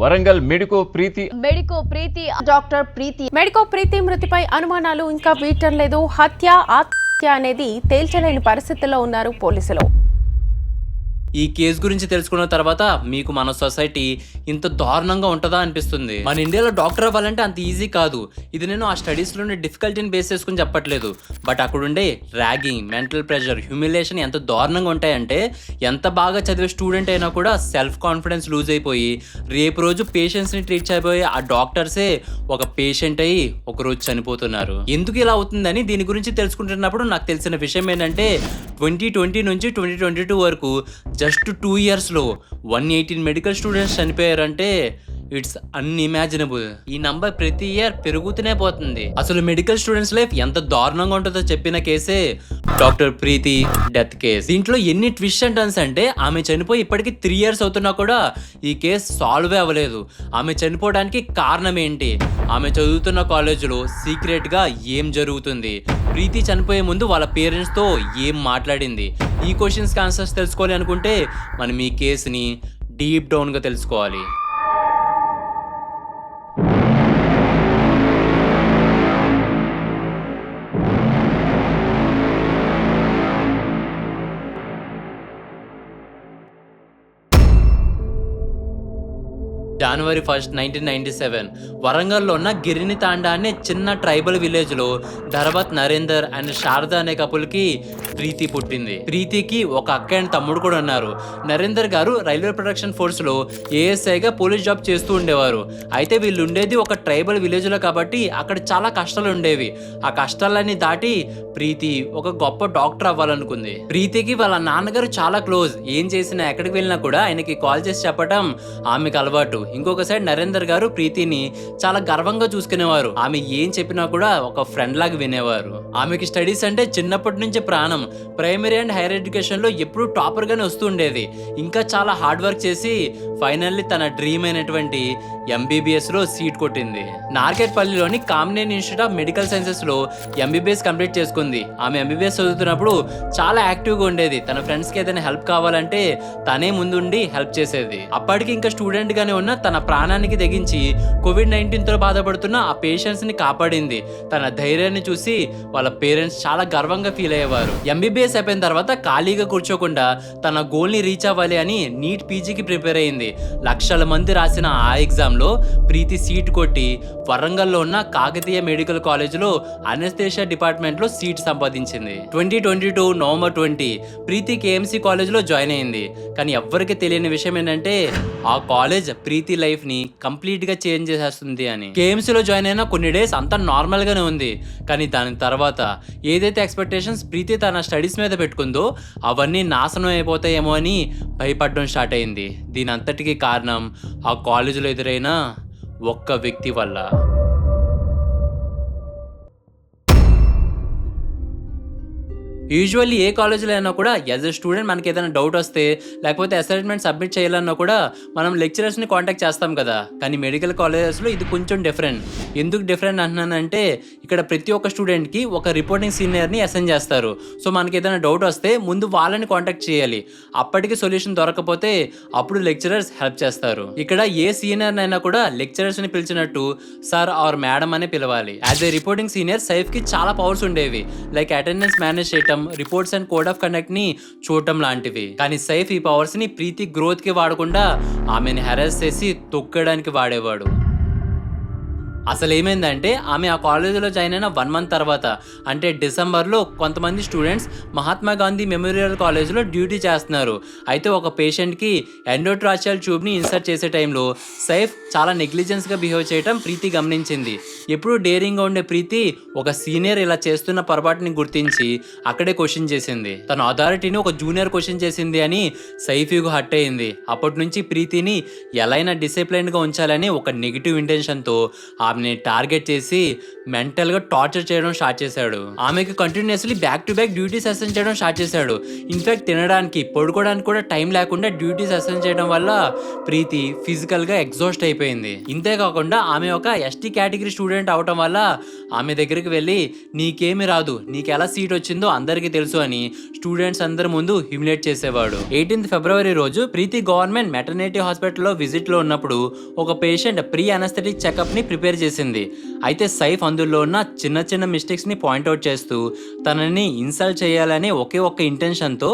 Warangal medico ప్రీతి doctor ప్రీతి మృతిపై అనుమానాలు ఇంకా వీటం లేదు. ఆత్మహత్య అనేది తేల్చలేని పరిస్థితుల్లో ఉన్నారు పోలీసులు. ఈ కేసు గురించి తెలుసుకున్న తర్వాత మీకు మన సొసైటీ ఇంత దారుణంగా ఉంటుందా అనిపిస్తుంది. మన ఇండియాలో డాక్టర్ అవ్వాలంటే అంత ఈజీ కాదు. ఇది నేను ఆ స్టడీస్లోనే డిఫికల్టీని బేస్ చేసుకుని చెప్పట్లేదు. బట్ అక్కడుండే ర్యాగింగ్, మెంటల్ ప్రెషర్, హ్యూమిలేషన్ ఎంత దారుణంగా ఉంటాయంటే ఎంత బాగా చదివే స్టూడెంట్ అయినా కూడా సెల్ఫ్ కాన్ఫిడెన్స్ లూజ్ అయిపోయి రేపు రోజు పేషెంట్స్ని ట్రీట్ చేయబోయే ఆ డాక్టర్సే ఒక పేషెంట్ అయ్యి ఒకరోజు చనిపోతున్నారు. ఎందుకు ఇలా అవుతుందని దీని గురించి తెలుసుకుంటున్నప్పుడు నాకు తెలిసిన విషయం ఏంటంటే 2020 నుంచి 2022 వరకు జస్ట్ 2 yearsలో 118 మెడికల్ స్టూడెంట్స్ చనిపోయారంటే ఇట్స్ అన్ఇమాజినబుల్. ఈ నంబర్ ప్రతి ఇయర్ పెరుగుతూనే పోతుంది. అసలు మెడికల్ స్టూడెంట్స్ లైఫ్ ఎంత దారుణంగా ఉంటుందో చెప్పిన కేసే డాక్టర్ ప్రీతి డెత్ కేస్. దీంట్లో ఎన్ని ట్విస్ట్ అండ్ టర్న్స్ అంటే ఆమె చనిపోయి ఇప్పటికీ 3 years అవుతున్నా కూడా ఈ కేసు సాల్వ్ అవ్వలేదు. ఆమె చనిపోవడానికి కారణం ఏంటి, ఆమె చదువుతున్న కాలేజీలో సీక్రెట్ గా ఏం జరుగుతుంది, ప్రీతి చనిపోయే ముందు వాళ్ళ పేరెంట్స్తో ఏం మాట్లాడింది, ఈ క్వశ్చన్స్కి ఆన్సర్స్ తెలుసుకోవాలి అనుకుంటే మనం ఈ కేసుని డీప్ డౌన్గా తెలుసుకోవాలి. January 1st, 1997 వరంగల్లో ఉన్న గిరిని తాండా అనే చిన్న ట్రైబల్ విలేజ్లో ధర్వత్ నరేందర్ అండ్ శారద అనే కపుల్కి ప్రీతి పుట్టింది. ప్రీతికి ఒక అక్క అండ్ తమ్ముడు కూడా ఉన్నారు. నరేందర్ గారు రైల్వే ప్రొటెక్షన్ ఫోర్స్లో ఏఎస్ఐగా పోలీస్ జాబ్ చేస్తూ ఉండేవారు. అయితే వీళ్ళు ఉండేది ఒక ట్రైబల్ విలేజ్లో కాబట్టి అక్కడ చాలా కష్టాలు ఉండేవి. ఆ కష్టాలన్నీ దాటి ప్రీతి ఒక గొప్ప డాక్టర్ అవ్వాలనుకుంది. ప్రీతికి వాళ్ళ నాన్నగారు చాలా క్లోజ్. ఏం చేసినా ఎక్కడికి వెళ్ళినా కూడా ఆయనకి కాల్ చేసి చెప్పడం ఆమెకు అలవాటు. ఇంకొక సైడ్ నరేందర్ గారు ప్రీతిని చాలా గర్వంగా చూసుకునేవారు. ఆమె ఏం చెప్పినా కూడా ఒక ఫ్రెండ్ లాగా వినేవారు. ఆమెకి స్టడీస్ అంటే చిన్నప్పటి నుంచి ప్రాణం. ప్రైమరీ అండ్ హైయర్ ఎడ్యుకేషన్ లో ఎప్పుడు టాపర్ గానే వస్తూ ఉండేది. ఇంకా చాలా హార్డ్ వర్క్ చేసి ఫైనల్లీ తన డ్రీమ్ అయినటువంటి ఎంబీబీఎస్ లో సీట్ కొట్టింది. నార్కెట్పల్లిలోని Kamineni institute of medical sciences లో ఎంబీబీఎస్ కంప్లీట్ చేసుకుంది. ఆమె ఎంబీబీఎస్ చదువుతున్నప్పుడు చాలా యాక్టివ్గా ఉండేది. తన ఫ్రెండ్స్కి ఏదైనా హెల్ప్ కావాలంటే తనే ముందుండి హెల్ప్ చేసేది. అప్పటికి ఇంకా స్టూడెంట్ గానే ఉన్న తన ప్రాణానికి తెగించి COVID-19తో బాధపడుతున్న ఆ పేషెంట్స్ ని కాపాడింది. తన ధైర్యాన్ని చూసి వాళ్ళ పేరెంట్స్ చాలా గర్వంగా ఫీల్ అయ్యేవారు. ఎంబీబీఎస్ అయిపోయిన తర్వాత ఖాళీగా కూర్చోకుండా తన గోల్ ని రీచ్ అవ్వాలి అని నీట్ పీజీకి ప్రిపేర్ అయింది. లక్షల మంది రాసిన ఆ ఎగ్జామ్ లో ప్రీతి సీట్ కొట్టి వరంగల్లో ఉన్న కాకతీయ మెడికల్ కాలేజ్ లో అనెస్థేషియా డిపార్ట్మెంట్ లో సీట్ సంపాదించింది. 2022 November 20 ప్రీతి KMC కాలేజ్ లో జాయిన్ అయింది. కానీ ఎవ్వరికి తెలియని విషయం ఏంటంటే ఆ కాలేజ్ ప్రీతి లైఫ్ ని కంప్లీట్ గా చేంజ్ చేసేస్తుంది అని. KMC లో జాయిన్ అయిన కొన్ని డేస్ అంతా నార్మల్ గానే ఉంది. కానీ దాని తర్వాత ఏదైతే ఎక్స్పెక్టేషన్స్ ప్రీతి తన స్టడీస్ మీద పెట్టుకుందో అవన్నీ నాశనం అయిపోతాయేమో అని భయపడడం స్టార్ట్ అయింది. దీని అంతటికీ కారణం ఆ కాలేజీలో ఎదురైన ఒక్క వ్యక్తి వల్ల. యూజువల్లీ ఏ కాలేజీలో అయినా కూడా యాజ్ ఎ స్టూడెంట్ మనకి ఏదైనా డౌట్ వస్తే లేకపోతే అసైన్మెంట్ సబ్మిట్ చేయాలన్నా కూడా మనం లెక్చరర్స్ని కాంటాక్ట్ చేస్తాం కదా. కానీ మెడికల్ కాలేజెస్లో ఇది కొంచెం డిఫరెంట్. ఎందుకు డిఫరెంట్ అంటున్నానంటే ఇక్కడ ప్రతి ఒక్క స్టూడెంట్కి ఒక రిపోర్టింగ్ సీనియర్ని అసైన్ చేస్తారు. సో మనకి ఏదైనా డౌట్ వస్తే ముందు వాళ్ళని కాంటాక్ట్ చేయాలి. అప్పటికి సొల్యూషన్ దొరకపోతే అప్పుడు లెక్చరర్స్ హెల్ప్ చేస్తారు. ఇక్కడ ఏ సీనియర్ అయినా కూడా లెక్చరర్స్ని పిలిచినట్టు సార్ ఆర్ మేడం అని పిలవాలి. యాజ్ ఏ రిపోర్టింగ్ సీనియర్ సైఫ్కి చాలా పవర్స్ ఉండేవి. లైక్ అటెండెన్స్ మేనేజ్ చేయటం, reports and code of conduct ని చూడటం లాంటివి. కానీ సైఫ్ ఈ పవర్స్ ని ప్రీతి గ్రోత్ కి వాడకుండా ఆమెను హెరాస్ చేసి తొక్కడానికి వాడేవాడు. అసలు ఏమైందంటే ఆమె ఆ కాలేజీలో జాయిన్ అయిన 1 month తర్వాత అంటే డిసెంబర్లో కొంతమంది స్టూడెంట్స్ మహాత్మా గాంధీ మెమోరియల్ కాలేజ్లో డ్యూటీ చేస్తున్నారు. అయితే ఒక పేషెంట్కి ఎండోట్రాచియల్ ట్యూబ్ని ఇన్సర్ట్ చేసే టైంలో సైఫ్ చాలా నెగ్లిజెన్స్గా బిహేవ్ చేయడం ప్రీతి గమనించింది. ఎప్పుడు డేరింగ్గా ఉండే ప్రీతి ఒక సీనియర్ ఇలా చేస్తున్న పొరపాటుని గుర్తించి అక్కడే క్వశ్చన్ చేసింది. తన అథారిటీని ఒక జూనియర్ క్వశ్చన్ చేసింది అని సైఫీకు హర్ట్ అయింది. అప్పటి నుంచి ప్రీతిని ఎలా అయినా డిసిప్లైన్గా ఉంచాలని ఒక నెగిటివ్ ఇంటెన్షన్తో ఆమెని టార్గెట్ చేసి మెంటల్గా టార్చర్ చేయడం స్టార్ట్ చేశాడు. ఆమెకి continuously back to back duties assign చేయడం స్టార్ట్ చేశాడు. ఇన్ఫాక్ట్ తినడానికి పడుకోవడానికి కూడా టైం లేకుండా డ్యూటీస్ అసైన్ చేయడం వల్ల ప్రీతి ఫిజికల్గా ఎగ్జాస్ట్ అయిపోయింది. ఇంతేకాకుండా ఆమె ఒక ఎస్టీ కేటగిరీ స్టూడెంట్ అవటం వల్ల ఆమె దగ్గరికి వెళ్ళి నీకేమి రాదు, నీకు ఎలా సీట్ వచ్చిందో అందరికీ తెలుసు అని స్టూడెంట్స్ అందరి ముందు హ్యూమిలేట్ చేసేవాడు. 18th ఫిబ్రవరి రోజు ప్రీతి గవర్నమెంట్ మెటర్నిటీ హాస్పిటల్లో విజిట్లో ఉన్నప్పుడు ఒక పేషెంట్ ప్రీ అనస్థెటిక్ చెకప్ ని ప్రిపేర్ చేసింది. అయితే సైఫ్ అందులో ఉన్న చిన్న చిన్న మిస్టేక్స్ ని పాయింట్అవుట్ చేస్తూ తనని ఇన్సల్ట్ చేయాలని ఒకే ఒక్క ఇంటెన్షన్తో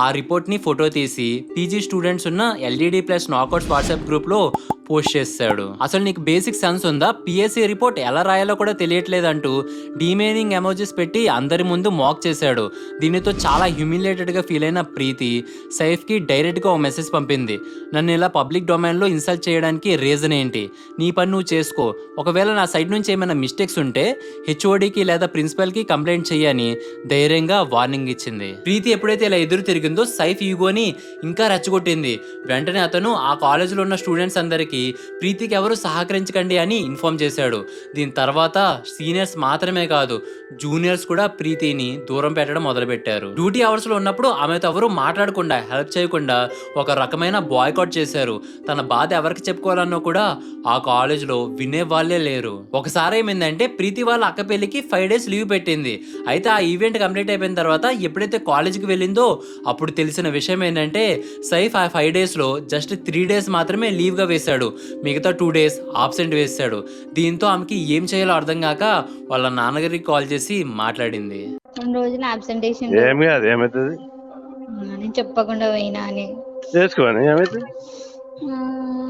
ఆ రిపోర్ట్ ని ఫోటో తీసి పీజీ స్టూడెంట్స్ ఉన్న LDD+ నాకౌట్స్ వాట్సాప్ గ్రూప్ లో పోస్ట్ చేశాడు. అసలు నీకు బేసిక్ సెన్స్ ఉందా, పిఎస్సి రిపోర్ట్ ఎలా రాయాలో కూడా తెలియట్లేదంటూ డిమేనింగ్ ఎమోజీస్ పెట్టి అందరి ముందు మాక్ చేశాడు. దీనితో చాలా హ్యూమిలేటెడ్ గా ఫీల్ అయిన ప్రీతి సైఫ్ కి డైరెక్ట్ గా ఒక మెసేజ్ పంపింది. నన్ను ఇలా పబ్లిక్ డొమైన్ లో ఇన్సల్ట్ చేయడానికి రీజన్ ఏంటి, నీ పని నువ్వు చేసుకో, ఒకవేళ నా సైడ్ నుంచి ఏమైనా మిస్టేక్స్ ఉంటే హెచ్ఓడికి లేదా ప్రిన్సిపల్ కి కంప్లైంట్ చేయని ధైర్యంగా వార్నింగ్ ఇచ్చింది. ప్రీతి ఎప్పుడైతే ఇలా ఎదురు తిరిగిందో సైఫ్ ఈగోని ఇంకా రెచ్చగొట్టింది. వెంటనే అతను ఆ కాలేజీలో ఉన్న స్టూడెంట్స్ అందరికీ ప్రీతికి ఎవరు సహకరించకండి అని ఇన్ఫార్మ్ చేశాడు. దీని తర్వాత సీనియర్స్ మాత్రమే కాదు జూనియర్స్ కూడా ప్రీతిని దూరం పెట్టడం మొదలుపెట్టారు. డ్యూటీ అవర్స్ లో ఉన్నప్పుడు ఆమెతో ఎవరు మాట్లాడకుండా హెల్ప్ చేయకుండా ఒక రకమైన బాయ్కాట్ చేశారు. తన బాధ ఎవరికి చెప్పుకోవాలన్నా కూడా ఆ కాలేజ్ లో వినే వాళ్ళే లేరు. ఒకసారి ఏమైందంటే ప్రీతి వాళ్ళ అక్క పెళ్లికి 5 days లీవ్ పెట్టింది. అయితే ఆ ఈవెంట్ కంప్లీట్ అయిపోయిన తర్వాత ఎప్పుడైతే కాలేజ్కి వెళ్ళిందో అప్పుడు తెలిసిన విషయం ఏంటంటే సైఫ్ ఆ 5 days లో జస్ట్ 3 days మాత్రమే లీవ్ గా వేశాడు, మిగతా 2 days ఆబ్సెంట్ వేశాడు. దీంతో ఆమెకి ఏం చేయాలో అర్థం కాక వాళ్ళ నాన్నగారికి కాల్ చేసి మాట్లాడింది. 2 రోజులు అబ్సెంటేషన్ ఏమి కాదు, ఏమవుతుంది అని చెప్పకుండా పోయినా అని చేసుకోని ఏమవుతుంది,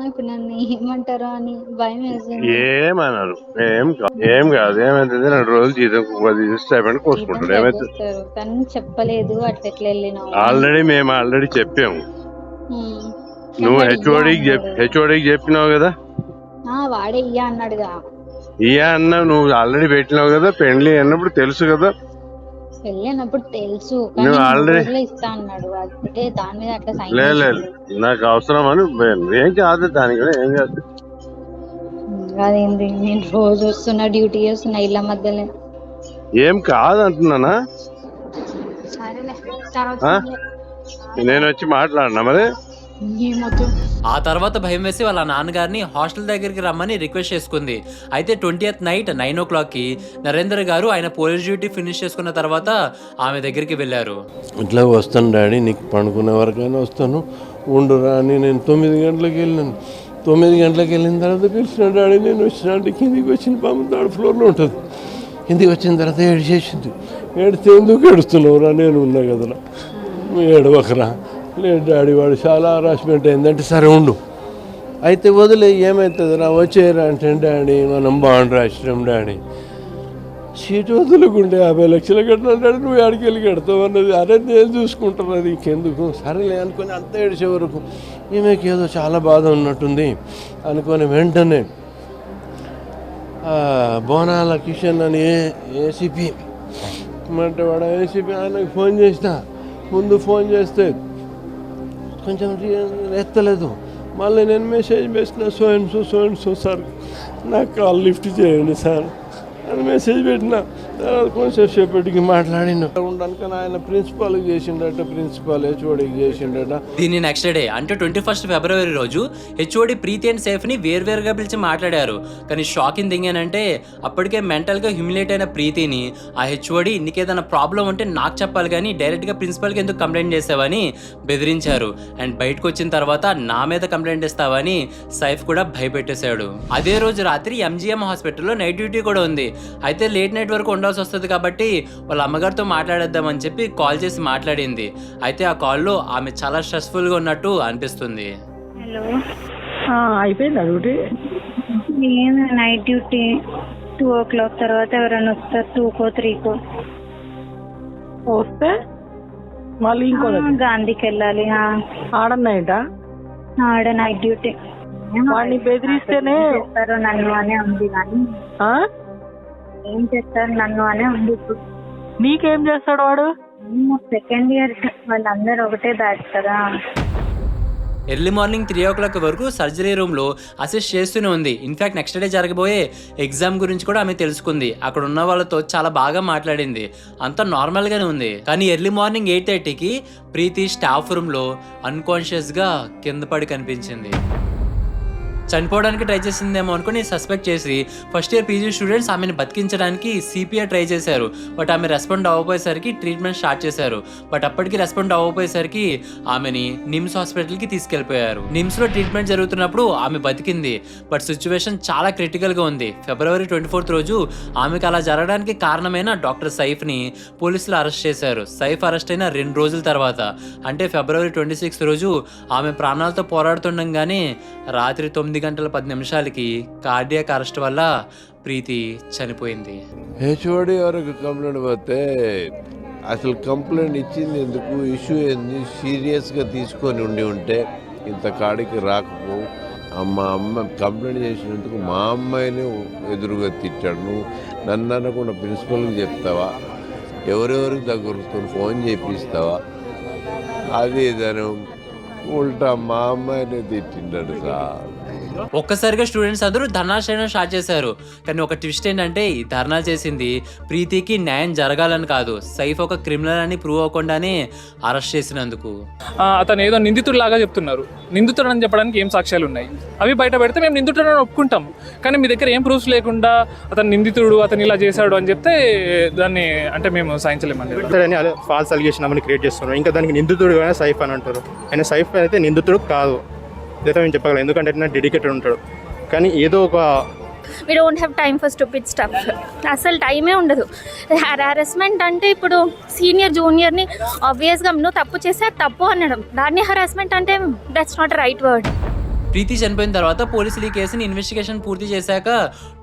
ఇప్పుడు నన్ను ఏమంటారో అని భయం వేస్తుంది. ఏమన్నారు, ఏం కాదు ఏమవుతుంది. 2 రోజులు జీతం స్టైపెండ్ కోసుకుంటాడు, ఏమవుతుంది. చేస్తారు కానీ చెప్పలేదు అట్లా ఎట్లా వెళ్ళినావు. మేము ఆల్రెడీ చెప్పాము. నువ్వు హెచ్ఓడికి చెప్పినావు కదా, వాడే ఇయ్యా అన్నాడుగా. ఇయ్యా అన్నావు, నువ్వు ఆల్రెడీ పెట్టినావు కదా. పెళ్లి అన్నప్పుడు తెలుసు కదా, పెళ్ళి అన్నప్పుడు తెలుసు నువ్వు ఆల్రెడీ ఇస్తా అన్నాడు. అంటే దాని మీద అట్లా సైన్ లేదు నాకు అవసరం అని. ఏం కాదు దానికి కూడా ఏం కాదు. అదేంటి నేను రోజు వస్తున్నా డ్యూటీ చేస్తున్నా ఇళ్ళ మధ్యలో. ఏం కాదు అంటున్నానా, సరేలే తర్వాత నేను వచ్చి మాట్లాడినా మరి. ఆ తర్వాత భయం వేసి వాళ్ళ నాన్నగారిని హాస్టల్ దగ్గరికి రమ్మని రిక్వెస్ట్ చేసుకుంది. అయితే 20th నైట్ 9 o'clock నరేందర్ గారు ఆయన పోలీస్ డ్యూటీ ఫినిష్ చేసుకున్న తర్వాత ఆమె దగ్గరికి వెళ్ళారు. ఇట్లా వస్తాను డాడీ, నీకు పండుకునే వరకైనా వస్తాను ఉండురా అని. నేను 9 గంటలకు వెళ్ళాను. 9 గంటలకు వెళ్ళిన తర్వాత పిలిచిన డాడీ నేను వచ్చిన అంటే కిందికి వచ్చిన పాము 3rd floorలో ఉంటుంది. కిందికి వచ్చిన తర్వాత ఏడిచేసింది. ఏడితే ఎందుకు ఏడుస్తున్నావురా, నేను ఉన్నా కదరా, ఏడవకరా. లేదు డాడీ వాడు చాలా హరాస్మెంట్ అయిందంటే సరే ఉండు, అయితే వదిలే ఏమవుతుంది రా వచ్చేయరా అంటే డాడీ మనం బాండ్ రాసినాం డాడీ, సీటు వదులుకుంటే 50 లక్షలు కట్టినా డాడీ, నువ్వు ఆడికి వెళ్ళి కడతావు అన్నది. అరే నేను చూసుకుంటాను, అది ఇంకెందుకు సరేలే అనుకుని అంత ఏడిచే వరకు ఈమెకి ఏదో చాలా బాధ ఉన్నట్టుంది అనుకొని వెంటనే బోనాల కిషన్ అని ఏసీపీ అంటే వాడు ఏసీపీ ఆయనకు ఫోన్ చేసిన. ముందు ఫోన్ చేస్తే కొంచెం ఎత్తలేదు. మళ్ళీ నేను మెసేజ్ పెట్టిన సో అండ్ సో సార్ నాకు కాల్ లిఫ్ట్ చేయండి సార్ అని మెసేజ్ పెట్టిన. తర్వాత కొంచెం సేపటికి మాట్లాడిన ఉండడానికి ఆయన ప్రిన్సిపాల్కి చేసిండట, ప్రిన్సిపాల్ హెచ్ఓడికి చేసిండట. దీని నెక్స్ట్ డే అంటే 21st ఫిబ్రవరి రోజు హెచ్ఓడి ప్రీతి అండ్ సేఫ్ని వేరువేరుగా పిలిచి మాట్లాడారు. కానీ షాకింగ్ థింగ్ ఏంటంటే అప్పటికే మెంటల్గా హ్యూమిలేట్ అయిన ప్రీతిని ఆ హెచ్ఓడి నీకేదైనా ప్రాబ్లం ఉంటే నాకు చెప్పాలి కానీ డైరెక్ట్గా ప్రిన్సిపల్కి ఎందుకు కంప్లైంట్ చేసావని బెదిరించారు. అండ్ బయటకు వచ్చిన తర్వాత నా మీద కంప్లైంట్ ఇస్తావని సైఫ్ కూడా భయపెట్టేశాడు. అదే రోజు రాత్రి MGM హాస్పిటల్లో నైట్ డ్యూటీ కూడా ఉంది. అయితే లేట్ నైట్ వరకు ఉండాల్సి వస్తుంది కాబట్టి వాళ్ళ అమ్మగారితో మాట్లాడేద్దామని చెప్పి కాల్ చేసి మాట్లాడింది. అయితే ఆ కాల్లో ఆమె చాలా స్ట్రెస్ఫుల్గా ఉన్నట్టు అనిపిస్తుంది. హలో, అయిపోయిందా డ్యూటీ? ఏం నైట్ డ్యూటీ 2 o'clock తర్వాత ఎవరైనా వస్తారు 2కో 3కో. వస్తే మళ్ళీ ఇంకో గాంధీకి వెళ్ళాలి. ఆడ నైటా? ఆడ నైట్ డ్యూటీ. వాడిని బెదిరిస్తేనే చేస్తారు నన్ను అనే ఉంది కానీ ఏం చేస్తారు నన్ను అనే ఉంది. ఇప్పుడు నీకేం చేస్తాడు వాడు? 2nd year వాళ్ళందరూ ఒకటే బ్యాచ్ కదా. ఎర్లీ మార్నింగ్ 3 o'clock వరకు సర్జరీ రూమ్లో అసిస్ట్ చేస్తూనే ఉంది. ఇన్ఫ్యాక్ట్ నెక్స్ట్ డే జరగబోయే ఎగ్జామ్ గురించి కూడా ఆమె తెలుసుకుంది. అక్కడ ఉన్న వాళ్ళతో చాలా బాగా మాట్లాడింది. అంతా నార్మల్గానే ఉంది. కానీ ఎర్లీ మార్నింగ్ 8:30కి ప్రీతి స్టాఫ్ రూమ్లో అన్కాన్షియస్గా కింద పడి కనిపించింది. చనిపోవడానికి ట్రై చేసిందేమో అనుకుని సస్పెక్ట్ చేసి ఫస్ట్ ఇయర్ పీజీ స్టూడెంట్స్ ఆమెను బతికించడానికి సిపిఆర్ ట్రై చేశారు. బట్ ఆమె రెస్పాండ్ అవ్వపోయేసరికి ట్రీట్మెంట్ స్టార్ట్ చేశారు. బట్ అప్పటికి రెస్పాండ్ అవ్వపోయేసరికి ఆమెని నిమ్స్ హాస్పిటల్కి తీసుకెళ్లిపోయారు. నిమ్స్లో ట్రీట్మెంట్ జరుగుతున్నప్పుడు ఆమె బతికింది. బట్ సిచ్యువేషన్ చాలా క్రిటికల్గా ఉంది. February 24th రోజు ఆమెకు అలా జరగడానికి కారణమైన డాక్టర్ సైఫ్ని పోలీసులు అరెస్ట్ చేశారు. సైఫ్ అరెస్ట్ అయిన 2 రోజుల తర్వాత అంటే February 26th రోజు ఆమె ప్రాణాలతో పోరాడుతుండగానే రాత్రి 9:10 కార్డియాక్ అరెస్ట్ వల్ల ప్రీతి చనిపోయింది. హెచ్ఓడి వరకు కంప్లైంట్ పోతే అసలు కంప్లైంట్ ఇచ్చింది ఎందుకు, ఇష్యూ ఏంది, సీరియస్గా తీసుకొని ఉంటే ఇంత కాడికి రాకపోవు. మా అమ్మ కంప్లైంట్ చేసినందుకు మా అమ్మాయిని ఎదురుగా తిట్టాడు. నువ్వు నన్ను అనకుండా ప్రిన్సిపల్కి చెప్తావా, ఎవరెవరికి దగ్గరతో ఫోన్ చేపిస్తావా, అది ఇదను ఉల్టా మా అమ్మాయిని తిట్టిండాడు సార్. ఒక్కసారిగా స్టూడెంట్స్ అందరూ ధర్నా చేయడం స్టార్ట్ చేశారు. కానీ ఒక ట్విస్ట్ ఏంటంటే ఈ ధర్నా చేసింది ప్రీతికి న్యాయం జరగాలని కాదు, సైఫ్ ఒక క్రిమినల్ అని ప్రూవ్ అవ్వకుండానే అరెస్ట్ చేసినందుకు. అతను ఏదో నిందితుడు లాగా చెప్తున్నారు. నిందితుడు అని చెప్పడానికి ఏం సాక్ష్యాలు ఉన్నాయి? అవి బయట పెడితే మేము నిందితుడు అని ఒప్పుకుంటాం. కానీ మీ దగ్గర ఏం ప్రూఫ్స్ లేకుండా అతను నిందితుడు, అతను ఇలా చేశాడు అని చెప్తే దాన్ని అంటే మేము సాధించలేమండి. ఫాల్స్ అలిగేషన్ అవన్నీ క్రియేట్ చేస్తున్నారు. ఇంకా దానికి నిందితుడు కానీ సైఫ్ అని అంటారు. ఆయన సైఫ్ అయితే నిందితుడు కాదు, ఇదైతే మేము చెప్పగలం. ఎందుకంటే నా డెడికేటెడ్ ఉంటాడు. కానీ ఏదో ఒక we don't have time for stupid stuff. అసలు టైమే ఉండదు. హరాస్మెంట్ అంటే ఇప్పుడు సీనియర్ జూనియర్ని ఆబ్వియస్గా నువ్వు తప్పు చేస్తే తప్పు అనడం, దాన్ని హరాస్మెంట్ అంటే దట్స్ నాట్ రైట్ వర్డ్. ప్రీతి చనిపోయిన తర్వాత పోలీసులు ఈ కేసుని ఇన్వెస్టిగేషన్ పూర్తి చేశాక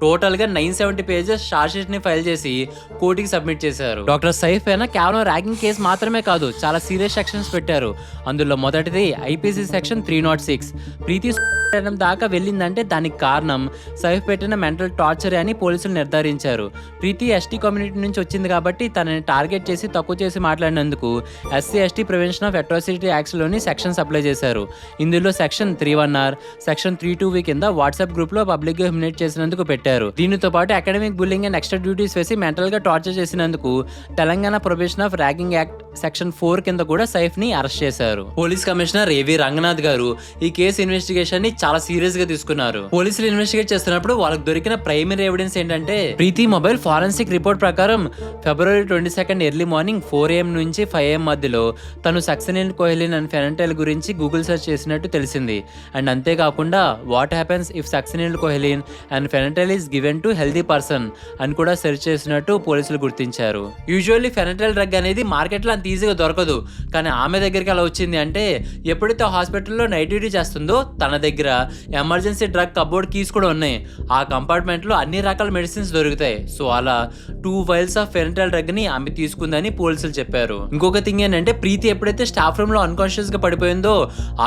టోటల్గా 970 pages ఛార్జ్షీట్ని ఫైల్ చేసి కోర్టుకి సబ్మిట్ చేశారు. డాక్టర్ సైఫ్ పైన కేవలం ర్యాగింగ్ కేసు మాత్రమే కాదు, చాలా సీరియస్ సెక్షన్స్ పెట్టారు. అందులో మొదటిది ఐపీసీ సెక్షన్ 306. ప్రీతి దాకా వెళ్ళిందంటే దానికి కారణం సైఫ్ పెట్టిన మెంటల్ టార్చర్ అని పోలీసులు నిర్ధారించారు. ప్రీతి ఎస్టీ కమ్యూనిటీ నుంచి వచ్చింది కాబట్టి తనని టార్గెట్ చేసి తక్కువ చేసి మాట్లాడినందుకు SC/ST ప్రివెన్షన్ ఆఫ్ అట్రాసిటీ యాక్ట్స్లోని సెక్షన్స్ అప్లై చేశారు. ఇందులో సెక్షన్ 3(1)R, సెక్షన్ 3(2)V కింద వాట్సాప్ గ్రూప్లో పబ్లిక్గా హ్యూమిలేట్ చేసినందుకు పెట్టారు. దీనితో పాటు academic bullying and extra duties వేసి మెంటల్గా టార్చర్ చేసినందుకు Telangana probation of ragging act section 4 కింద కూడా సైఫ్ని అరెస్ట్ చేశారు. పోలీస్ కమిషనర్ ఏవి రంగనాథ్ గారు ఈ కేసు ఇన్వెస్టిగేషన్ ని చాలా సీరియస్ గా తీసుకున్నారు. పోలీసులు ఇన్వెస్టిగేట్ చేస్తున్నప్పుడు వాళ్ళకి దొరికిన ప్రైమరీ ఎవిడెన్స్ ఏంటంటే ప్రీతి మొబైల్ ఫారెన్సిక్ రిపోర్ట్ ప్రకారం February 22nd early morning 4 AM నుంచి 5 AM మధ్యలో తను సక్సెనిల్ కోహెలిన్ అండ్ ఫెనటైల్ గురించి గూగుల్ సెర్చ్ చేసినట్టు తెలిసింది. అండ్ అంతేకాకుండా what happens if succinylcholine and fentanyl is given to healthy person అని కూడా సెర్చ్ చేసినట్టు పోలీసులు గుర్తించారు. యూజువల్లీ ఫెనటైల్ డ్రగ్ అనేది మార్కెట్లో అంత ఈజీగా దొరకదు. కానీ ఆమె దగ్గరికి అలా వచ్చింది అంటే ఎప్పుడైతే హాస్పిటల్లో నైట్ డ్యూటీ చేస్తుందో తన దగ్గర ఎమర్జెన్సీ డ్రగ్ కబోర్డ్ కీస్ కూడా ఉన్నాయి. ఆ కంపార్ట్మెంట్లో అన్ని రకాల మెడిసిన్స్ దొరుకుతాయి. సో అలా 2 vials ఆఫ్ ఫెనటైల్ డ్రగ్ ని ఆమె తీసుకుందని పోలీసులు చెప్పారు. ఇంకొక థింగ్ ఏంటంటే ప్రీతి ఎప్పుడైతే స్టాఫ్ రూమ్ లో అన్కాన్షియస్ గా పడిపోయిందో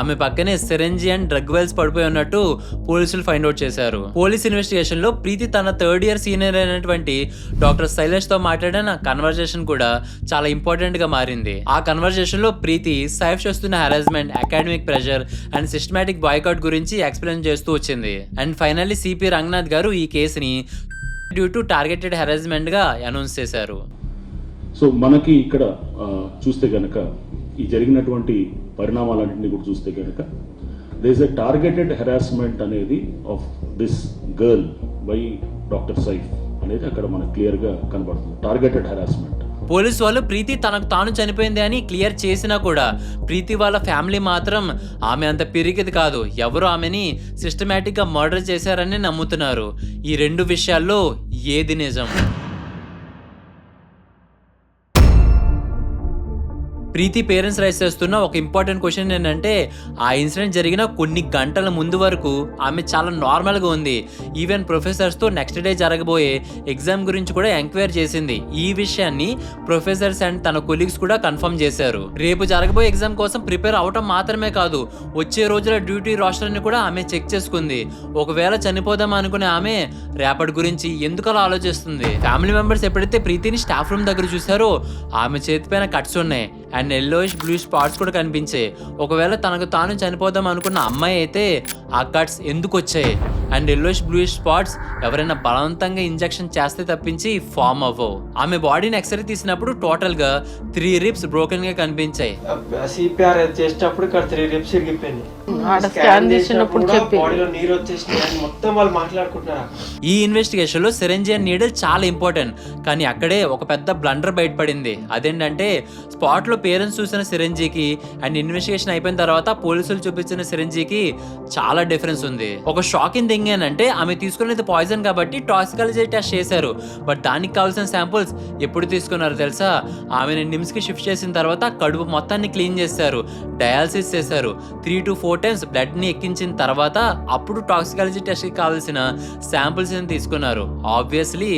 ఆమె పక్కనే సిరంజి అండ్ డ్రగ్ వైల్స్ పడిపోయి ఉన్నట్టు పోలీసులు ఫైండ్ అవుట్ చేశారు. పోలీస్ ఇన్వెస్టిగేషన్ లో ప్రీతి తన 3rd year సీనియర్ అయినటువంటి డాక్టర్ శైలేష్ తో మాట్లాడిన కన్వర్జేషన్ కూడా చాలా ఇంపార్టెంట్ గా మారింది. ఆ కన్వర్జేషన్ లో ప్రీతి సైఫ్ చేస్తున్న harassment, academic pressure and systematic boycott గురించి ఎక్స్ప్లెయిన్ చేస్తూ వచ్చింది. అండ్ ఫైనల్లీ సిపి రంగనాథ్ గారు ఈ కేసుని డ్యూ టు టార్గెటెడ్ హెరాస్మెంట్ గా అనౌన్స్ చేశారు. సో మనకి ఇక్కడ చూస్తే కనుక ఈ జరిగినటువంటి పరిణామాలన్నింటినీ కూడా చూస్తే కనుక there is a targeted harassment అనేది of this girl by doctor Saif అనేది అక్కడ మనకు క్లియర్ గా కనబడుతుంది. Targeted harassment. పోలీసు వాళ్ళు ప్రీతి తనకు తాను చనిపోయింది అని క్లియర్ చేసినా కూడా ప్రీతి వాళ్ళ ఫ్యామిలీ మాత్రం ఆమె అంత పిరికిది కాదు, ఎవరు ఆమెని సిస్టమేటిక్ గా మర్డర్ చేశారని నమ్ముతున్నారు. ఈ 2 విషయాల్లో ఏది నిజం? ప్రీతి పేరెంట్స్ రైజ్ చేస్తున్న ఒక ఇంపార్టెంట్ క్వశ్చన్ ఏంటంటే ఆ ఇన్సిడెంట్ జరిగిన కొన్ని గంటల ముందు వరకు ఆమె చాలా నార్మల్గా ఉంది. ఈవెన్ ప్రొఫెసర్స్తో నెక్స్ట్ డే జరగబోయే ఎగ్జామ్ గురించి కూడా ఎంక్వైరీ చేసింది. ఈ విషయాన్ని ప్రొఫెసర్స్ అండ్ తన కొలీగ్స్ కూడా కన్ఫర్మ్ చేశారు. రేపు జరగబోయే ఎగ్జామ్ కోసం ప్రిపేర్ అవటం మాత్రమే కాదు, వచ్చే రోజుల డ్యూటీ రోస్టర్ని కూడా ఆమె చెక్ చేసుకుంది. ఒకవేళ చనిపోదాం అనుకునే ఆమె రేపటి గురించి ఎందుకు అలా ఆలోచిస్తుంది? ఫ్యామిలీ మెంబర్స్ ఎప్పుడైతే ప్రీతిని స్టాఫ్ రూమ్ దగ్గర చూసారో ఆమె చేతిపైన కట్స్ ఉన్నాయి. అండ్ ఎల్లోయిష్ బ్లూ స్పాట్స్ కూడా కనిపించాయి. ఒకవేళ తనకు తాను చనిపోదాం అనుకున్న అమ్మాయి అయితే ఆ కట్స్ ఎందుకు వచ్చాయి? అండ్ ఎల్లోయిష్ బ్లూ స్పాట్స్ ఎవరైనా బలవంతంగా ఇంజెక్షన్ చేస్తే తప్పించి ఫామ్ అవ్వవు. ఆమె బాడీని ఎక్స్రే తీసినప్పుడు టోటల్ గా 3 ribs బ్రోకెన్ గా కనిపించాయి. సిపిఆర్ చేసేటప్పుడు ఇక్కడ 3 ribs ఇరిగిపోయింది. స్కాన్ చేసినప్పుడు చెప్పి బాడీలో నీరు వచ్చేసింది అని మొత్తం వాళ్ళు మాట్లాడుకుంటున్నారు. ఈ ఇన్వెస్టిగేషన్ లో సిరంజియన్ నీడిల్ చాలా ఇంపార్టెంట్. కానీ అక్కడే ఒక పెద్ద బ్లండర్ బయటపడింది. అదేంటంటే స్పాట్ లో పేరెంట్స్ చూసిన సిరంజీకి అండ్ ఇన్వెస్టిగేషన్ అయిపోయిన తర్వాత పోలీసులు చూపించిన సిరంజీకి చాలా డిఫరెన్స్ ఉంది. ఒక షాకింగ్ థింగ్ ఏంటంటే ఆమె తీసుకునేది పాయిజన్ కాబట్టి టాక్సికాలజీ టెస్ట్ చేశారు. బట్ దానికి కావాల్సిన శాంపుల్స్ ఎప్పుడు తీసుకున్నారు తెలుసా? ఆమెను నిమ్స్ కి షిఫ్ట్ చేసిన తర్వాత కడుపు మొత్తాన్ని క్లీన్ చేశారు, డయాలసిస్ చేశారు, 3 to 4 times బ్లడ్ ని ఎక్కించిన తర్వాత అప్పుడు టాక్సికాలజీ టెస్ట్ కి కావాల్సిన శాంపుల్స్ తీసుకున్నారు. ఆబ్వియస్లీ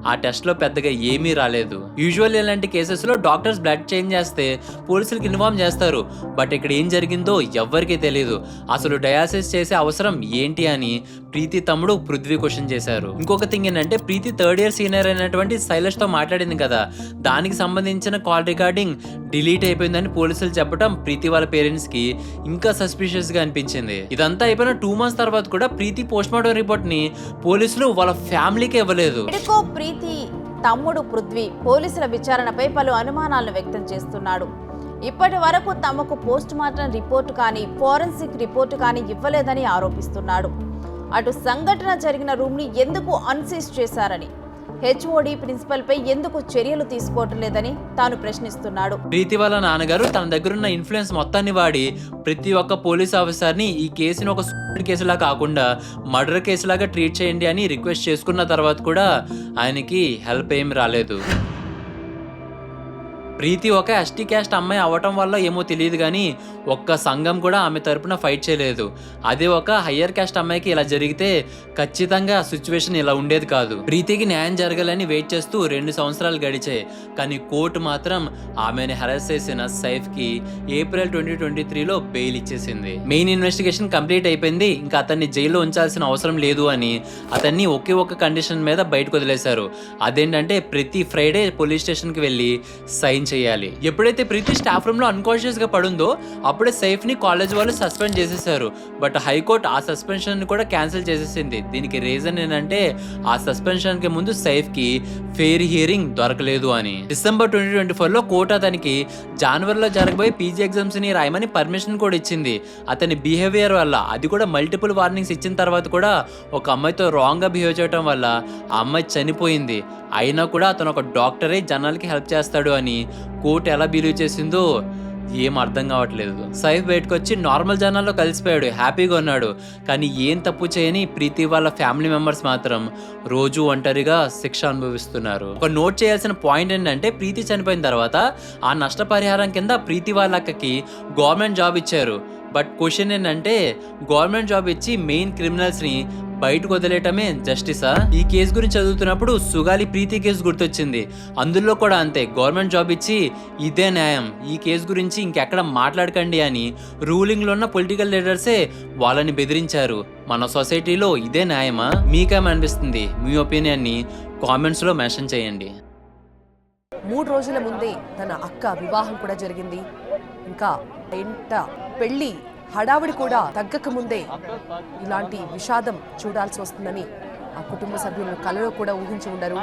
ఆ టెస్ట్ లో పెద్దగా ఏమీ రాలేదు. యూజువల్ ఇలాంటి కేసెస్ లో డాక్టర్స్ బ్లడ్ చేంజ్ చేస్తే పోలీసులకు ఇన్ఫార్మ్ చేస్తారు. బట్ ఇక్కడ ఏం జరిగిందో ఎవ్వరికీ తెలియదు. అసలు డయాలసిస్ చేసే అవసరం ఏంటి అని ప్రీతి తమ్ముడు పృథ్వీ క్వశ్చన్ చేశారు. ఇంకొక థింగ్ ఏంటంటే ప్రీతి 3rd year సీనియర్ అయినటువంటి శైలేష్ తో మాట్లాడింది కదా, దానికి సంబంధించిన కాల్ రికార్డింగ్ డిలీట్ అయిపోయిందని పోలీసులు చెప్పడం ప్రీతి వాళ్ళ పేరెంట్స్ కి ఇంకా సస్పిషియస్ గా అనిపించింది. ఇదంతా అయిపోయిన 2 months తర్వాత కూడా ప్రీతి పోస్ట్ మార్టం రిపోర్ట్ ని పోలీసులు వాళ్ళ ఫ్యామిలీకి ఇవ్వలేదు. ప్రీతి తమ్ముడు పృథ్వీ పోలీసుల విచారణపై పలు అనుమానాలను వ్యక్తం చేస్తున్నాడు. ఇప్పటి వరకు తమకు పోస్ట్ మార్టం రిపోర్టు కానీ ఫోరెన్సిక్ రిపోర్టు కానీ ఇవ్వలేదని ఆరోపిస్తున్నాడు. అటు సంఘటన జరిగిన రూమ్ ని ఎందుకు అన్సీజ్ చేశారని, హెచ్ఓడి ప్రిన్సిపల్ పై ఎందుకు చర్యలు తీసుకోవటం లేదని తాను ప్రశ్నిస్తున్నాడు. ప్రీతి వాళ్ళ నాన్నగారు తన దగ్గరున్న ఇన్ఫ్లుయెన్స్ మొత్తాన్ని వాడి ప్రతి ఒక్క పోలీస్ ఆఫీసర్ని ఈ కేసుని ఒక సూసైడ్ కేసులా కాకుండా మర్డర్ కేసులాగా ట్రీట్ చేయండి అని రిక్వెస్ట్ చేసుకున్న తర్వాత కూడా ఆయనకి హెల్ప్ ఏం రాలేదు. ప్రీతి ఒక ఎస్టీ క్యాస్ట్ అమ్మాయి అవ్వటం వల్ల ఏమో తెలియదు కానీ ఒక్క సంఘం కూడా ఆమె తరపున ఫైట్ చేయలేదు. అదే ఒక హయ్యర్ క్యాస్ట్ అమ్మాయికి ఇలా జరిగితే ఖచ్చితంగా సిచ్యువేషన్ ఇలా ఉండేది కాదు. ప్రీతికి న్యాయం జరగాలని వెయిట్ చేస్తూ 2 సంవత్సరాలు గడిచాయి. కానీ కోర్టు మాత్రం ఆమెను హెరాస్ చేసిన సైఫ్ కి ఏప్రిల్ 2023లో బెయిల్ ఇచ్చేసింది. మెయిన్ ఇన్వెస్టిగేషన్ కంప్లీట్ అయిపోయింది. ఇంకా అతన్ని జైల్లో ఉంచాల్సిన అవసరం లేదు అని అతన్ని ఒకే ఒక కండిషన్ మీద బయటకు వదిలేశారు. అదేంటంటే ప్రతి ఫ్రైడే పోలీస్ స్టేషన్ కి వెళ్ళి సైన్ చేయాలి. ఎప్పుడైతే ప్రీతి స్టాఫ్ రూమ్ లో అన్కాన్షియస్ గా పడుందో అప్పుడే సైఫ్ ని కాలేజ్ వాళ్ళు సస్పెండ్ చేసేసారు. బట్ హైకోర్టు ఆ సస్పెన్షన్ ని కూడా క్యాన్సిల్ చేసేసింది. దీనికి రీజన్ ఏంటంటే ఆ సస్పెన్షన్ కి ముందు సైఫ్ కి ఫెయిర్ హియరింగ్ దొరకలేదు అని. డిసెంబర్ 2024లో కోర్టు అతనికి జనవరిలో జరగబోయే పీజీ ఎగ్జామ్స్ ని రాయమని పర్మిషన్ కూడా ఇచ్చింది. అతని బిహేవియర్ వల్ల, అది కూడా మల్టిపుల్ వార్నింగ్స్ ఇచ్చిన తర్వాత కూడా ఒక అమ్మాయితో రాంగ్ గా బిహేవ్ చేయడం వల్ల ఆ అమ్మాయి చనిపోయింది. అయినా కూడా అతను ఒక డాక్టరే జనాలకి హెల్ప్ చేస్తాడు అని కోర్టు ఎలా బిలీవ్ చేసిందో ఏం అర్థం కావట్లేదు. సైఫ్ బయటకు వచ్చి నార్మల్ జనాల్లో కలిసిపోయాడు, హ్యాపీగా ఉన్నాడు. కానీ ఏం తప్పు చేయని ప్రీతి వాళ్ళ ఫ్యామిలీ మెంబర్స్ మాత్రం రోజు ఒంటరిగా శిక్ష అనుభవిస్తున్నారు. ఒక నోట్ చేయాల్సిన పాయింట్ ఏంటంటే ప్రీతి చనిపోయిన తర్వాత ఆ నష్టపరిహారం కింద ప్రీతి వాళ్ళ అక్కకి గవర్నమెంట్ జాబ్ ఇచ్చారు. బట్ క్వశ్చన్ ఏంటంటే గవర్నమెంట్ జాబ్ ఇచ్చి మెయిన్ క్రిమినల్స్ ని బయటకు వదిలేయటమే జస్టిసా? ఈ కేసు గురించి చదువుతున్నప్పుడు సుగాలి ప్రీతి కేసు గుర్తొచ్చింది. అందులో కూడా అంతే, గవర్నమెంట్ జాబ్ ఇచ్చి ఇదే న్యాయం, ఈ కేసు గురించి ఇంకెక్కడ మాట్లాడకండి అని రూలింగ్ లో ఉన్న పొలిటికల్ లీడర్సే వాళ్ళని బెదిరించారు. మన సొసైటీలో ఇదే న్యాయమా? మీకేమనిపిస్తుంది? మీ ఒపీనియన్ ని కామెంట్స్ లో మెన్షన్ చేయండి. 3 రోజుల ముందే తన అక్క వివాహం కూడా జరిగింది. ఇంకా ఇంట పెళ్లి హడావిడి కూడా తగ్గక ముందే ఇలాంటి విషాదం చూడాల్సి వస్తుందని ఆ కుటుంబ సభ్యులు కలలో కూడా ఊహించి ఉండరు.